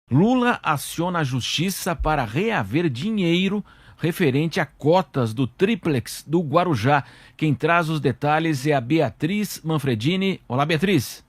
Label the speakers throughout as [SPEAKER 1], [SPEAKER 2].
[SPEAKER 1] Lula aciona a justiça para reaver dinheiro referente a cotas do triplex do Guarujá. Quem traz os detalhes é a Beatriz Manfredini. Olá, Beatriz.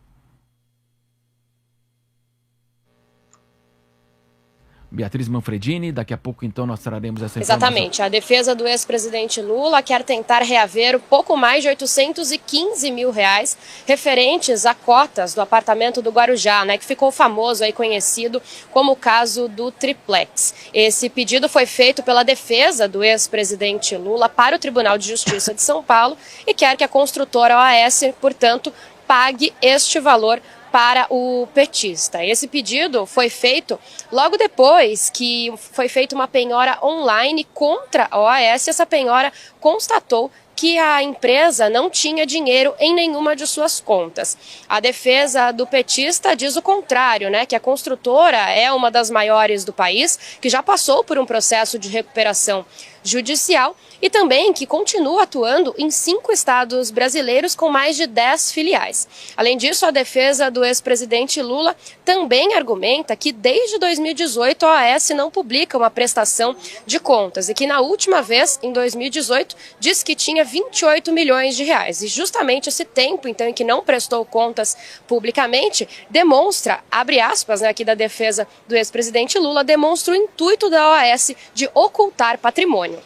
[SPEAKER 1] Beatriz Manfredini, daqui a pouco então nós traremos essa informação.
[SPEAKER 2] Exatamente, a defesa do ex-presidente Lula quer tentar reaver pouco mais de 815 mil reais referentes a cotas do apartamento do Guarujá, que ficou famoso e conhecido como o caso do triplex. Esse pedido foi feito pela defesa do ex-presidente Lula para o Tribunal de Justiça de São Paulo e quer que a construtora OAS, portanto, pague este valor para o petista. Esse pedido foi feito logo depois que foi feita uma penhora online contra a OAS. Essa penhora constatou que a empresa não tinha dinheiro em nenhuma de suas contas. A defesa do petista diz o contrário, que a construtora é uma das maiores do país, que já passou por um processo de recuperação judicial e também que continua atuando em 5 estados brasileiros com mais de 10 filiais. Além disso, a defesa do ex-presidente Lula também argumenta que desde 2018 a OAS não publica uma prestação de contas e que na última vez, em 2018, disse que tinha 28 milhões de reais. E justamente esse tempo, então, em que não prestou contas publicamente, demonstra, abre aspas, aqui da defesa do ex-presidente Lula, demonstra o intuito da OAS de ocultar patrimônio.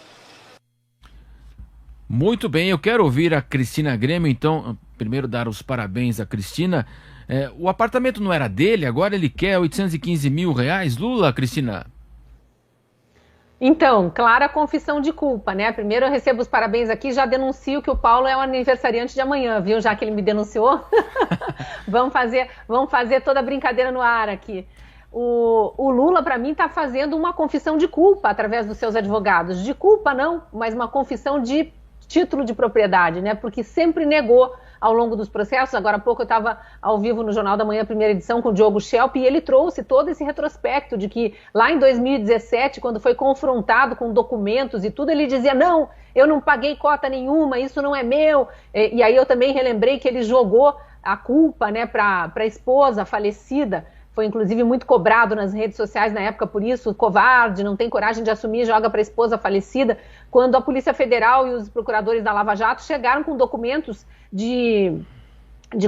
[SPEAKER 1] Muito bem, eu quero ouvir a Cristina Grêmio, então, primeiro dar os parabéns a Cristina. O apartamento não era dele, agora ele quer 815 mil reais, Lula, Cristina?
[SPEAKER 3] Então, clara confissão de culpa, Primeiro eu recebo os parabéns aqui, já denuncio que o Paulo é o aniversariante de amanhã, viu? Já que ele me denunciou. Vamos fazer toda a brincadeira no ar aqui. O Lula, para mim, está fazendo uma confissão de culpa através dos seus advogados. De culpa não, mas uma confissão de título de propriedade, Porque sempre negou ao longo dos processos. Agora há pouco eu estava ao vivo no Jornal da Manhã, primeira edição, com o Diogo Schelp, e ele trouxe todo esse retrospecto de que lá em 2017, quando foi confrontado com documentos e tudo, ele dizia, não, eu não paguei cota nenhuma, isso não é meu. E aí eu também relembrei que ele jogou a culpa, para a esposa falecida. Foi, inclusive, muito cobrado nas redes sociais na época por isso, covarde, não tem coragem de assumir, joga para a esposa falecida, quando a Polícia Federal e os procuradores da Lava Jato chegaram com documentos de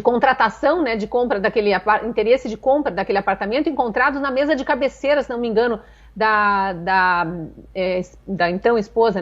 [SPEAKER 3] contratação, de compra daquele interesse de compra daquele apartamento, encontrados na mesa de cabeceira, se não me engano, da então esposa,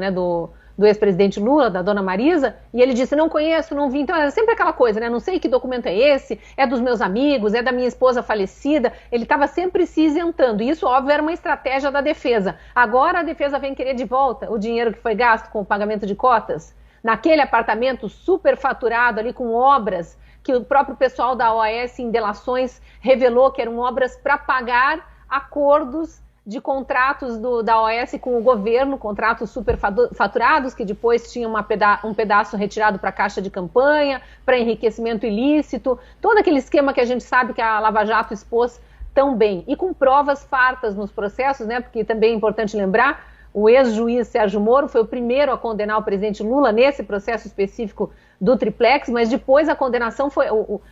[SPEAKER 3] do ex-presidente Lula, da dona Marisa, e ele disse, não conheço, não vi. Então era sempre aquela coisa, não sei que documento é esse, é dos meus amigos, é da minha esposa falecida. Ele estava sempre se isentando, e isso, óbvio, era uma estratégia da defesa. Agora a defesa vem querer de volta o dinheiro que foi gasto com o pagamento de cotas, naquele apartamento superfaturado ali com obras, que o próprio pessoal da OAS em delações revelou que eram obras para pagar acordos de contratos da OAS com o governo, contratos superfaturados, que depois tinham um pedaço retirado para a caixa de campanha, para enriquecimento ilícito, todo aquele esquema que a gente sabe que a Lava Jato expôs tão bem, e com provas fartas nos processos, porque também é importante lembrar, o ex-juiz Sérgio Moro foi o primeiro a condenar o presidente Lula nesse processo específico do triplex, mas depois a condenação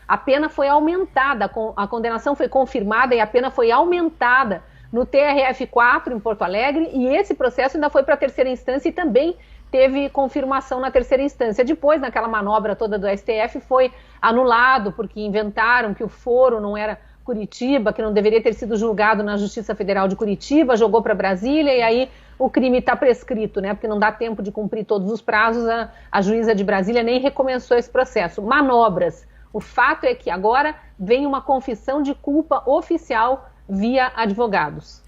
[SPEAKER 3] a pena foi aumentada, a condenação foi confirmada e a pena foi aumentada no TRF4 em Porto Alegre, e esse processo ainda foi para a terceira instância e também teve confirmação na terceira instância. Depois, naquela manobra toda do STF, foi anulado, porque inventaram que o foro não era Curitiba, que não deveria ter sido julgado na Justiça Federal de Curitiba, jogou para Brasília, e aí o crime está prescrito, porque não dá tempo de cumprir todos os prazos, a juíza de Brasília nem recomeçou esse processo. Manobras. O fato é que agora vem uma confissão de culpa oficial via advogados.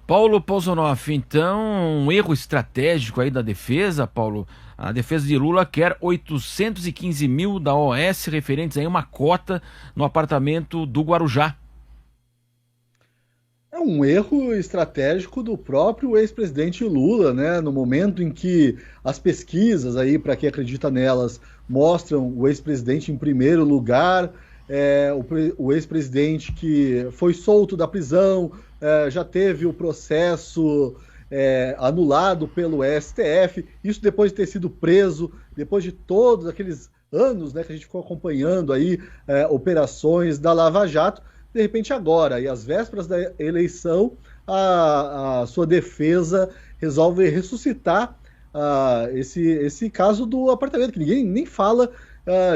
[SPEAKER 1] Paulo Pozonoff, então, um erro estratégico aí da defesa, Paulo. A defesa de Lula quer 815 mil da OAS referentes a uma cota no apartamento do Guarujá.
[SPEAKER 4] É um erro estratégico do próprio ex-presidente Lula, no momento em que as pesquisas, aí para quem acredita nelas, mostram o ex-presidente em primeiro lugar, o ex-presidente que foi solto da prisão, já teve o processo anulado pelo STF, isso depois de ter sido preso, depois de todos aqueles anos que a gente ficou acompanhando aí operações da Lava Jato. de repente agora, e às vésperas da eleição, a sua defesa resolve ressuscitar esse caso do apartamento, que ninguém nem fala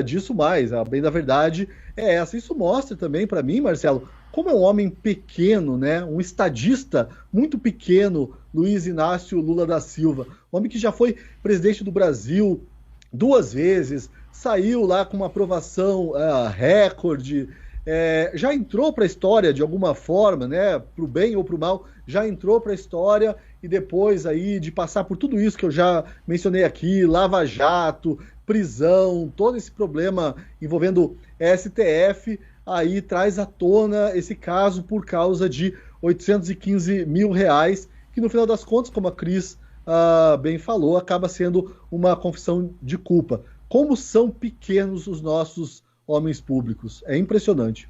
[SPEAKER 4] disso mais. A bem da verdade é essa. Isso mostra também para mim, Marcelo, como é um homem pequeno, né? Um estadista muito pequeno, Luiz Inácio Lula da Silva, homem que já foi presidente do Brasil 2 vezes, saiu lá com uma aprovação recorde, já entrou para a história de alguma forma, né? Para o bem ou para o mal, já entrou para a história, e depois aí de passar por tudo isso que eu já mencionei aqui, Lava Jato, prisão, todo esse problema envolvendo STF, aí traz à tona esse caso por causa de R$815 mil, que no final das contas, como a Cris bem falou, acaba sendo uma confissão de culpa. Como são pequenos os nossos homens públicos. É impressionante.